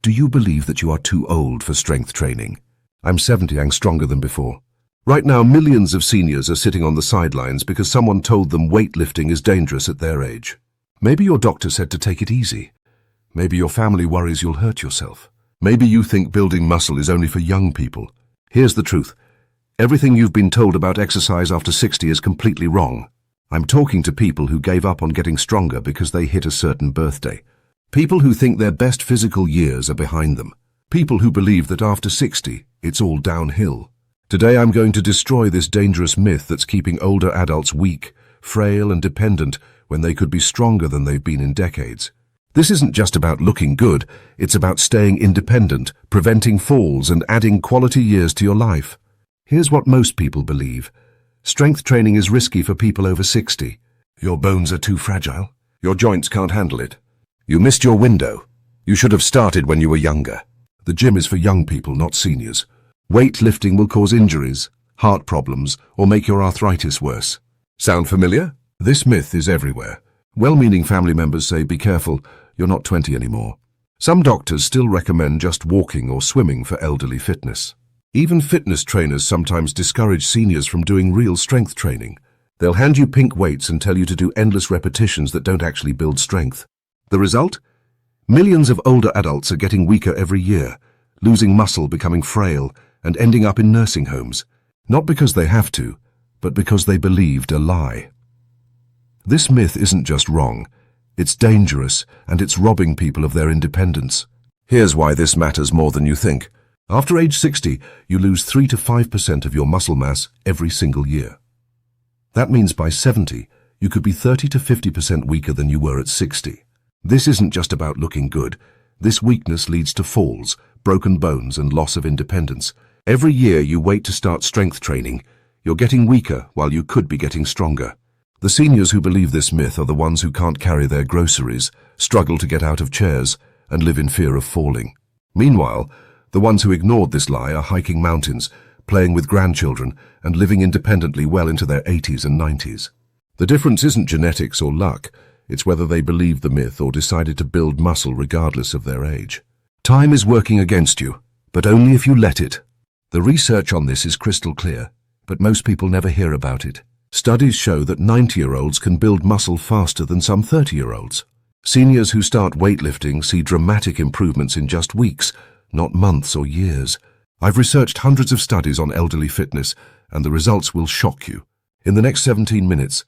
Do you believe that you are too old for strength training? I'm 70 and stronger than before. Right now, millions of seniors are sitting on the sidelines because someone told them weightlifting is dangerous at their age. Maybe your doctor said to take it easy. Maybe your family worries you'll hurt yourself. Maybe you think building muscle is only for young people. Here's the truth. Everything you've been told about exercise after 60 is completely wrong. I'm talking to people who gave up on getting stronger because they hit a certain birthday. People who think their best physical years are behind them. People who believe that after 60, it's all downhill. Today I'm going to destroy this dangerous myth that's keeping older adults weak, frail and dependent when they could be stronger than they've been in decades. This isn't just about looking good, it's about staying independent, preventing falls and adding quality years to your life. Here's what most people believe. Strength training is risky for people over 60. Your bones are too fragile. Your joints can't handle it. You missed your window. You should have started when you were younger. The gym is for young people, not seniors. Weightlifting will cause injuries, heart problems, or make your arthritis worse. Sound familiar? This myth is everywhere. Well-meaning family members say, be careful, you're not 20 anymore. Some doctors still recommend just walking or swimming for elderly fitness. Even fitness trainers sometimes discourage seniors from doing real strength training. They'll hand you pink weights and tell you to do endless repetitions that don't actually build strength. The result? Millions of older adults are getting weaker every year, losing muscle, becoming frail, and ending up in nursing homes. Not because they have to, but because they believed a lie. This myth isn't just wrong, it's dangerous, and it's robbing people of their independence. Here's why this matters more than you think. After age 60, you lose 3 to 5% of your muscle mass every single year. That means by 70, you could be 30 to 50% weaker than you were at 60. This isn't just about looking good. This weakness leads to falls, broken bones, and loss of independence. Every year you wait to start strength training, you're getting weaker while you could be getting stronger. The seniors who believe this myth are the ones who can't carry their groceries, struggle to get out of chairs, and live in fear of falling. Meanwhile, the ones who ignored this lie are hiking mountains, playing with grandchildren, and living independently well into their 80s and 90s. The difference isn't genetics or luck. It's whether they believed the myth or decided to build muscle regardless of their age. Time is working against you, but only if you let it. The research on this is crystal clear, but most people never hear about it. Studies show that 90-year-olds can build muscle faster than some 30-year-olds. Seniors who start weightlifting see dramatic improvements in just weeks, not months or years. I've researched hundreds of studies on elderly fitness, and the results will shock you. In the next 17 minutes,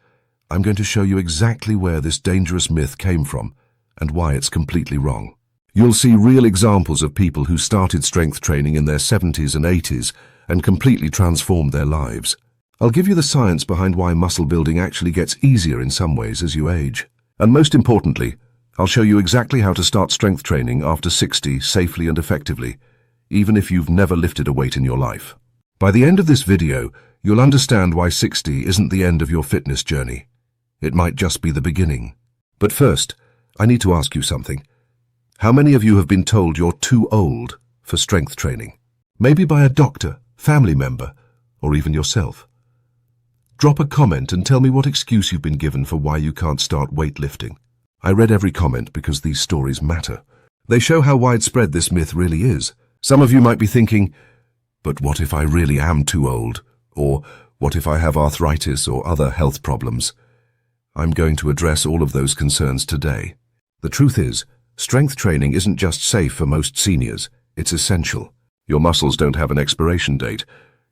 I'm going to show you exactly where this dangerous myth came from and why it's completely wrong. You'll see real examples of people who started strength training in their 70s and 80s and completely transformed their lives. I'll give you the science behind why muscle building actually gets easier in some ways as you age. And most importantly, I'll show you exactly how to start strength training after 60 safely and effectively, even if you've never lifted a weight in your life. By the end of this video, you'll understand why 60 isn't the end of your fitness journey. It might just be the beginning. But first, I need to ask you something. How many of you have been told you're too old for strength training? Maybe by a doctor, family member, or even yourself. Drop a comment and tell me what excuse you've been given for why you can't start weightlifting. I read every comment because these stories matter. They show how widespread this myth really is. Some of you might be thinking, but what if I really am too old? Or what if I have arthritis or other health problems? I'm going to address all of those concerns today. The truth is, strength training isn't just safe for most seniors, it's essential. Your muscles don't have an expiration date.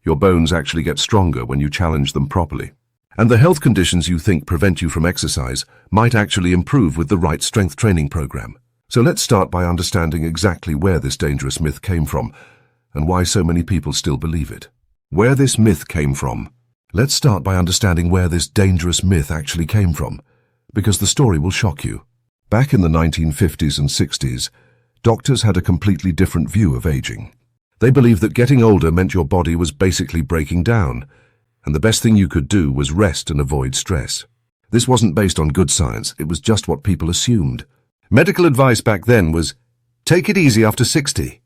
Your bones actually get stronger when you challenge them properly. And the health conditions you think prevent you from exercise might actually improve with the right strength training program. So let's start by understanding exactly where this dangerous myth came from and why so many people still believe it. Where this myth came from. Let's start by understanding where this dangerous myth actually came from, because the story will shock you. Back in the 1950s and 60s, doctors had a completely different view of aging. They believed that getting older meant your body was basically breaking down, and the best thing you could do was rest and avoid stress. This wasn't based on good science, it was just what people assumed. Medical advice back then was, take it easy after 60.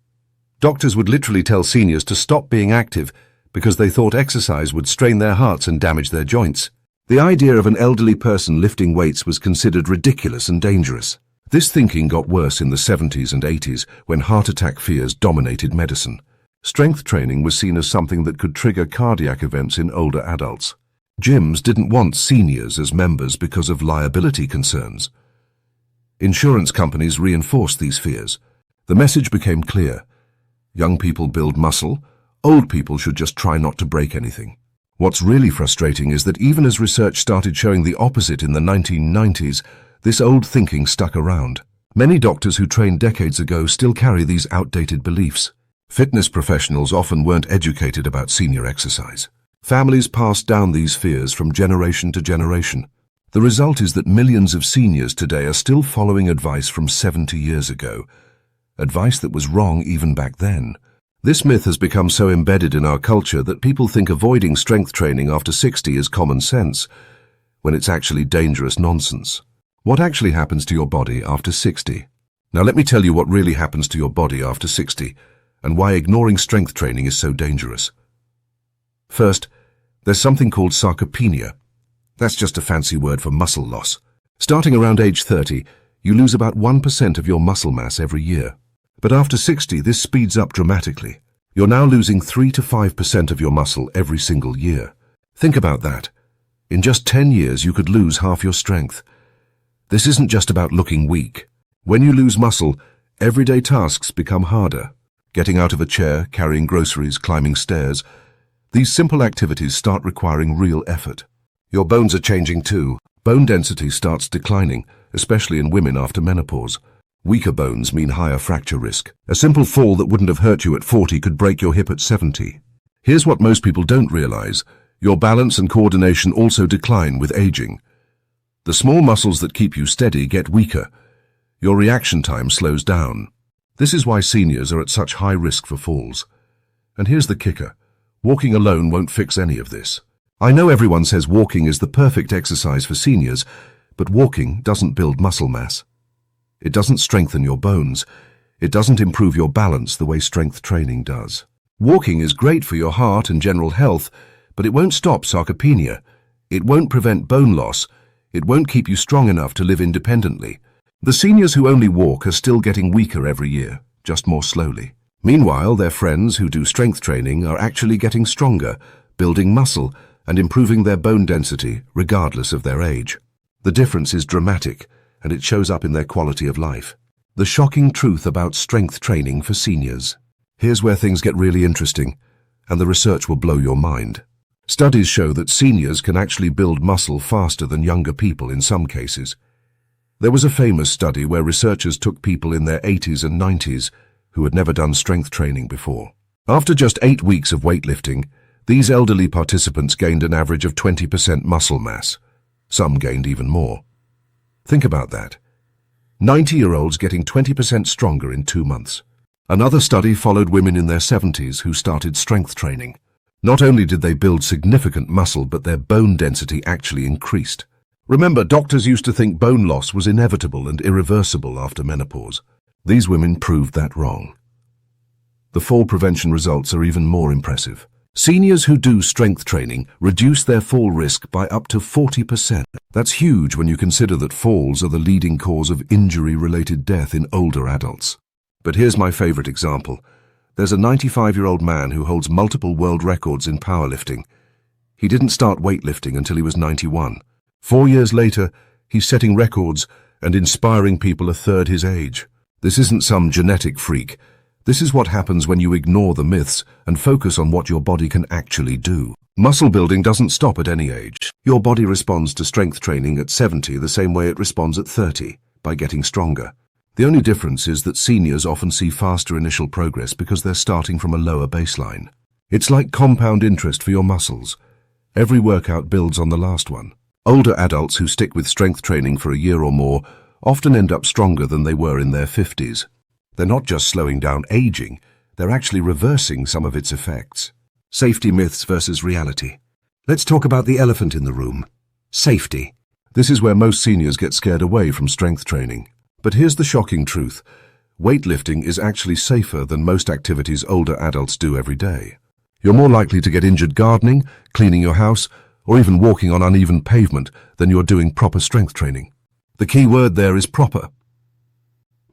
Doctors would literally tell seniors to stop being active because they thought exercise would strain their hearts and damage their joints. The idea of an elderly person lifting weights was considered ridiculous and dangerous. This thinking got worse in the 70s and 80s when heart attack fears dominated medicine. Strength training was seen as something that could trigger cardiac events in older adults. Gyms didn't want seniors as members because of liability concerns. Insurance companies reinforced these fears. The message became clear. Young people build muscle, old people should just try not to break anything. What's really frustrating is that even as research started showing the opposite in the 1990s, this old thinking stuck around. Many doctors who trained decades ago still carry these outdated beliefs. Fitness professionals often weren't educated about senior exercise. Families passed down these fears from generation to generation. The result is that millions of seniors today are still following advice from 70 years ago, advice that was wrong even back then. This myth has become so embedded in our culture that people think avoiding strength training after 60 is common sense, when it's actually dangerous nonsense. What actually happens to your body after 60? Now let me tell you what really happens to your body after 60 and why ignoring strength training is so dangerous. First, there's something called sarcopenia. That's just a fancy word for muscle loss. Starting around age 30, you lose about 1% of your muscle mass every year. But after 60, this speeds up dramatically. You're now losing 3 to 5% of your muscle every single year. Think about that. In just 10 years, you could lose half your strength. This isn't just about looking weak. When you lose muscle, everyday tasks become harder. Getting out of a chair, carrying groceries, climbing stairs. These simple activities start requiring real effort. Your bones are changing too. Bone density starts declining, especially in women after menopause. Weaker bones mean higher fracture risk. A simple fall that wouldn't have hurt you at 40 could break your hip at 70. Here's what most people don't realize. Your balance and coordination also decline with aging. The small muscles that keep you steady get weaker. Your reaction time slows down. This is why seniors are at such high risk for falls. And here's the kicker. Walking alone won't fix any of this. I know everyone says walking is the perfect exercise for seniors, but walking doesn't build muscle mass. It doesn't strengthen your bones. It doesn't improve your balance the way strength training does. Walking is great for your heart and general health, but it won't stop sarcopenia. It won't prevent bone loss. It won't keep you strong enough to live independently. The seniors who only walk are still getting weaker every year, just more slowly. Meanwhile, their friends who do strength training are actually getting stronger, building muscle, and improving their bone density regardless of their age. The difference is dramatic, and it shows up in their quality of life. The shocking truth about strength training for seniors. Here's where things get really interesting, and the research will blow your mind. Studies show that seniors can actually build muscle faster than younger people in some cases. There was a famous study where researchers took people in their 80s and 90s who had never done strength training before. After just 8 weeks of weightlifting, these elderly participants gained an average of 20% muscle mass. Some gained even more. Think about that. 90-year-olds getting 20% stronger in 2 months. Another study followed women in their 70s who started strength training. Not only did they build significant muscle, but their bone density actually increased. Remember, doctors used to think bone loss was inevitable and irreversible after menopause. These women proved that wrong. The fall prevention results are even more impressive. Seniors who do strength training reduce their fall risk by up to 40%. That's huge when you consider that falls are the leading cause of injury-related death in older adults. But here's my favorite example. There's a 95-year-old man who holds multiple world records in powerlifting. He didn't start weightlifting until he was 91. 4 years later, he's setting records and inspiring people a third his age. This isn't some genetic freak. This is what happens when you ignore the myths and focus on what your body can actually do. Muscle building doesn't stop at any age. Your body responds to strength training at 70 the same way it responds at 30, by getting stronger. The only difference is that seniors often see faster initial progress because they're starting from a lower baseline. It's like compound interest for your muscles. Every workout builds on the last one. Older adults who stick with strength training for a year or more often end up stronger than they were in their 50s. They're not just slowing down aging, they're actually reversing some of its effects. Safety myths versus reality. Let's talk about the elephant in the room. Safety. This is where most seniors get scared away from strength training. But here's the shocking truth. Weightlifting is actually safer than most activities older adults do every day. You're more likely to get injured gardening, cleaning your house, or even walking on uneven pavement than you're doing proper strength training. The key word there is proper.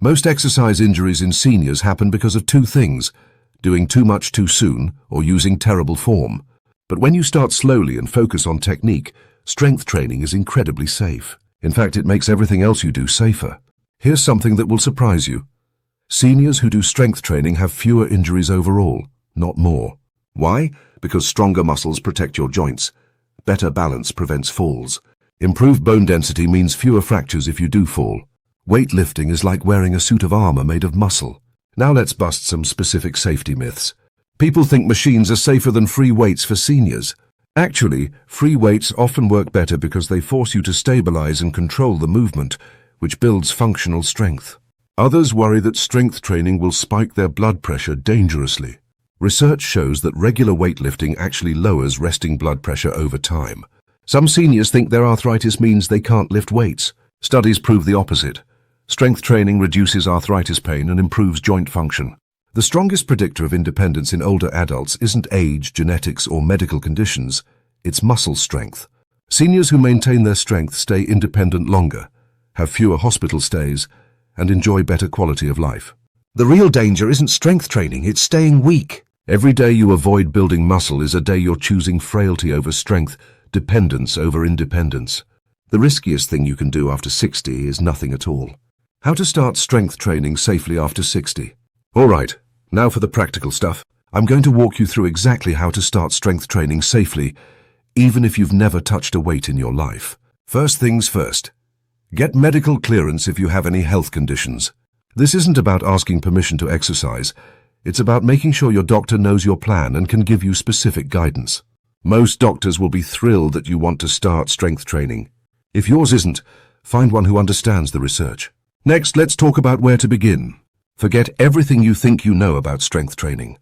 Most exercise injuries in seniors happen because of two things: doing too much too soon or using terrible form. But when you start slowly and focus on technique, strength training is incredibly safe. In fact, it makes everything else you do safer. Here's something that will surprise you. Seniors who do strength training have fewer injuries overall, not more. Why? Because stronger muscles protect your joints. Better balance prevents falls. Improved bone density means fewer fractures if you do fall. Weightlifting is like wearing a suit of armor made of muscle. Now let's bust some specific safety myths. People think machines are safer than free weights for seniors. Actually, free weights often work better because they force you to stabilize and control the movement, which builds functional strength. Others worry that strength training will spike their blood pressure dangerously. Research shows that regular weightlifting actually lowers resting blood pressure over time. Some seniors think their arthritis means they can't lift weights. Studies prove the opposite. Strength training reduces arthritis pain and improves joint function. The strongest predictor of independence in older adults isn't age, genetics, or medical conditions. It's muscle strength. Seniors who maintain their strength stay independent longer, have fewer hospital stays, and enjoy better quality of life. The real danger isn't strength training, it's staying weak. Every day you avoid building muscle is a day you're choosing frailty over strength, dependence over independence. The riskiest thing you can do after 60 is nothing at all. How to start strength training safely after 60. All right, now for the practical stuff. I'm going to walk you through exactly how to start strength training safely, even if you've never touched a weight in your life. First things first. Get medical clearance if you have any health conditions. This isn't about asking permission to exercise. It's about making sure your doctor knows your plan and can give you specific guidance. Most doctors will be thrilled that you want to start strength training. If yours isn't, find one who understands the research. Next, let's talk about where to begin. Forget everything you think you know about strength training.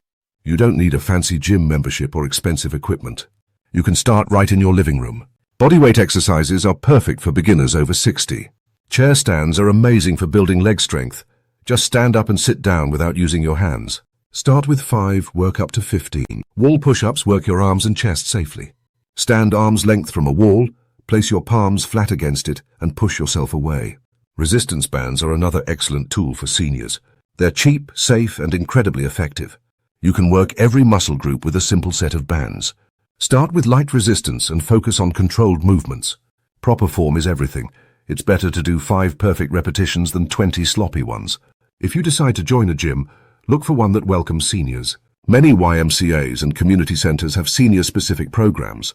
You don't need a fancy gym membership or expensive equipment. You can start right in your living room. Bodyweight exercises are perfect for beginners over 60. Chair stands are amazing for building leg strength. Just stand up and sit down without using your hands. Start with 5, work up to 15. Wall push-ups work your arms and chest safely. Stand arm's length from a wall, place your palms flat against it, and push yourself away. Resistance bands are another excellent tool for seniors. They're cheap, safe, and incredibly effective. You can work every muscle group with a simple set of bands. Start with light resistance and focus on controlled movements. Proper form is everything. It's better to do 5 perfect repetitions than 20 sloppy ones. If you decide to join a gym, look for one that welcomes seniors. Many YMCAs and community centers have senior-specific programs.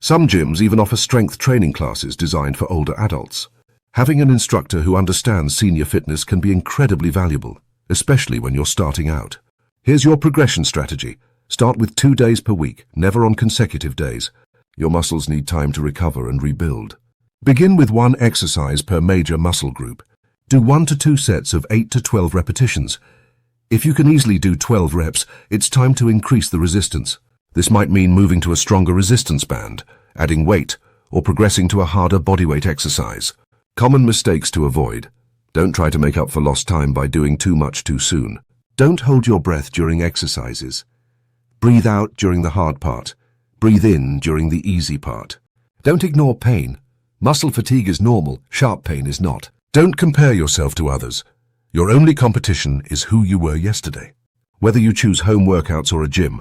Some gyms even offer strength training classes designed for older adults. Having an instructor who understands senior fitness can be incredibly valuable, especially when you're starting out. Here's your progression strategy. Start with 2 days per week, never on consecutive days. Your muscles need time to recover and rebuild. Begin with 1 exercise per major muscle group. Do 1 to 2 sets of 8 to 12 repetitions. If you can easily do 12 reps, it's time to increase the resistance. This might mean moving to a stronger resistance band, adding weight, or progressing to a harder bodyweight exercise. Common mistakes to avoid. Don't try to make up for lost time by doing too much too soon. Don't hold your breath during exercises. Breathe out during the hard part. Breathe in during the easy part. Don't ignore pain. Muscle fatigue is normal, sharp pain is not. Don't compare yourself to others. Your only competition is who you were yesterday. Whether you choose home workouts or a gym,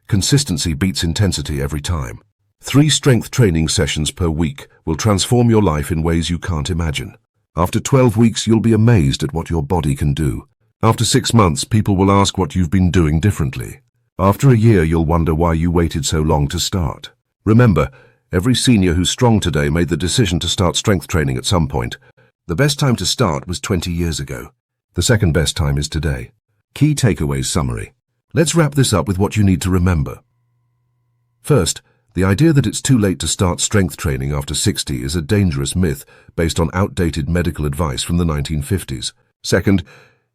consistency beats intensity every time. 3 strength training sessions per week will transform your life in ways you can't imagine. After 12 weeks, you'll be amazed at what your body can do. After 6 months, people will ask what you've been doing differently. After a year, you'll wonder why you waited so long to start. Remember, every senior who's strong today made the decision to start strength training at some point. The best time to start was 20 years ago. The second best time is today. Key takeaways summary. Let's wrap this up with what you need to remember. First, the idea that it's too late to start strength training after 60 is a dangerous myth based on outdated medical advice from the 1950s. Second,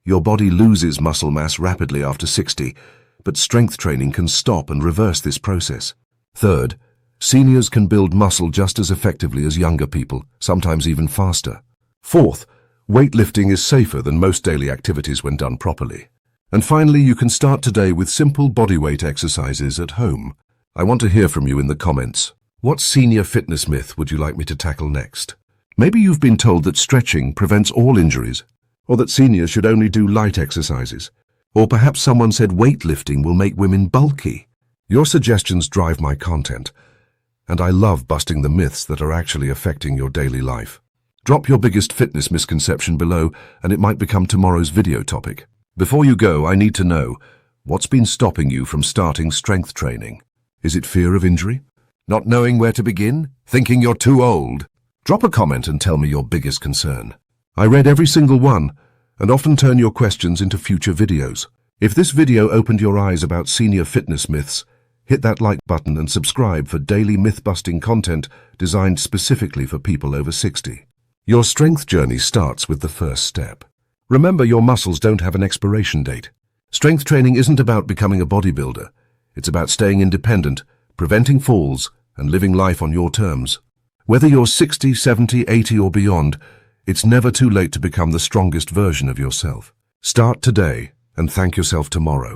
your body loses muscle mass rapidly after 60, but strength training can stop and reverse this process. Third, seniors can build muscle just as effectively as younger people, sometimes even faster. Fourth, weightlifting is safer than most daily activities when done properly. And finally, you can start today with simple bodyweight exercises at home. I want to hear from you in the comments. What senior fitness myth would you like me to tackle next? Maybe you've been told that stretching prevents all injuries. Or that seniors should only do light exercises. Or perhaps someone said weightlifting will make women bulky. Your suggestions drive my content, and I love busting the myths that are actually affecting your daily life. Drop your biggest fitness misconception below, and it might become tomorrow's video topic. Before you go, I need to know, what's been stopping you from starting strength training? Is it fear of injury? Not knowing where to begin? Thinking you're too old? Drop a comment and tell me your biggest concern. I read every single one, and often turn your questions into future videos. If this video opened your eyes about senior fitness myths, hit that like button and subscribe for daily myth-busting content designed specifically for people over 60. Your strength journey starts with the first step. Remember, your muscles don't have an expiration date. Strength training isn't about becoming a bodybuilder. It's about staying independent, preventing falls, and living life on your terms. Whether you're 60, 70, 80 or beyond, it's never too late to become the strongest version of yourself. Start today and thank yourself tomorrow.